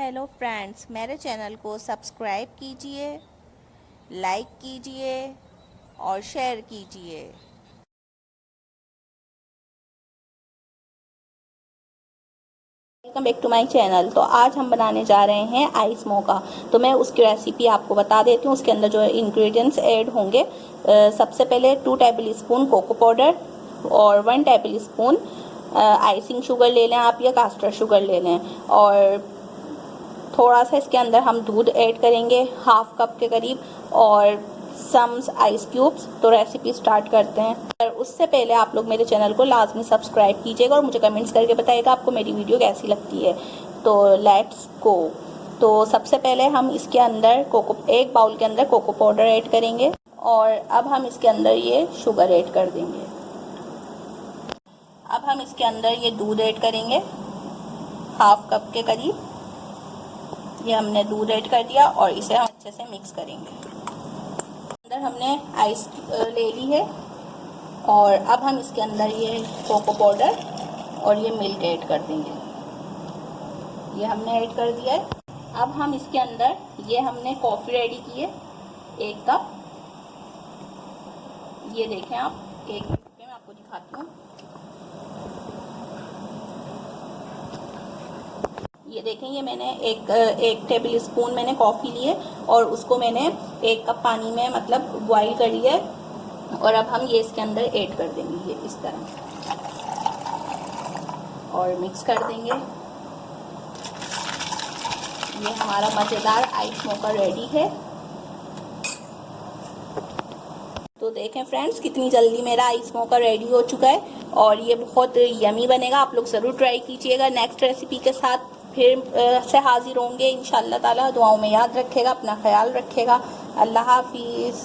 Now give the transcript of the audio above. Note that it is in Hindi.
हेलो फ्रेंड्स, मेरे चैनल को सब्सक्राइब कीजिए, लाइक कीजिए और शेयर कीजिए। Welcome back to my channel. तो आज हम बनाने जा रहे हैं आइस मोका। तो मैं उसकी रेसिपी आपको बता देती हूँ। उसके अंदर जो इंग्रेडिएंट्स ऐड होंगे, सबसे पहले 2 टेबल स्पून कोको पाउडर और 1 टेबल स्पून आइसिंग शुगर ले लें आप, या कास्टर शुगर ले लें। और थोड़ा सा इसके अंदर हम दूध ऐड करेंगे, हाफ कप के करीब, और सम्स आइस क्यूब्स। तो रेसिपी स्टार्ट करते हैं। पर उससे पहले आप लोग मेरे चैनल को लाजमी सब्सक्राइब कीजिएगा और मुझे कमेंट्स करके बताइएगा आपको मेरी वीडियो कैसी लगती है। तो लेट्स गो। तो सबसे पहले हम इसके अंदर एक बाउल के अंदर कोको पाउडर ऐड करेंगे, और अब हम इसके अंदर ये शुगर ऐड कर देंगे। अब हम इसके अंदर ये दूध ऐड करेंगे, हाफ कप के करीब। ये हमने दूध ऐड कर दिया और इसे हम अच्छे से मिक्स करेंगे। अंदर हमने आइस ले ली है, और अब हम इसके अंदर ये कोको पाउडर और ये मिल्क ऐड कर देंगे। ये हमने ऐड कर दिया है। अब हम इसके अंदर ये हमने कॉफ़ी रेडी की है, 1 कप। ये देखें आप, 1 कप में मैं आपको दिखाती हूँ। ये देखें, ये मैंने एक टेबल स्पून मैंने कॉफ़ी ली है, और उसको मैंने 1 कप पानी में मतलब बॉईल कर लिया है। और अब हम ये इसके अंदर ऐड कर देंगे, ये इस तरह, और मिक्स कर देंगे। ये हमारा मज़ेदार आइस मोका रेडी है। तो देखें फ्रेंड्स, कितनी जल्दी मेरा आइस मोका रेडी हो चुका है, और ये बहुत यमी बनेगा। आप लोग ज़रूर ट्राई कीजिएगा। नेक्स्ट रेसिपी के साथ फिर से हाजिर होंगे इंशाल्लाह ताला। दुआओं में याद रखेगा, अपना ख्याल रखेगा। अल्लाह हाफिज़।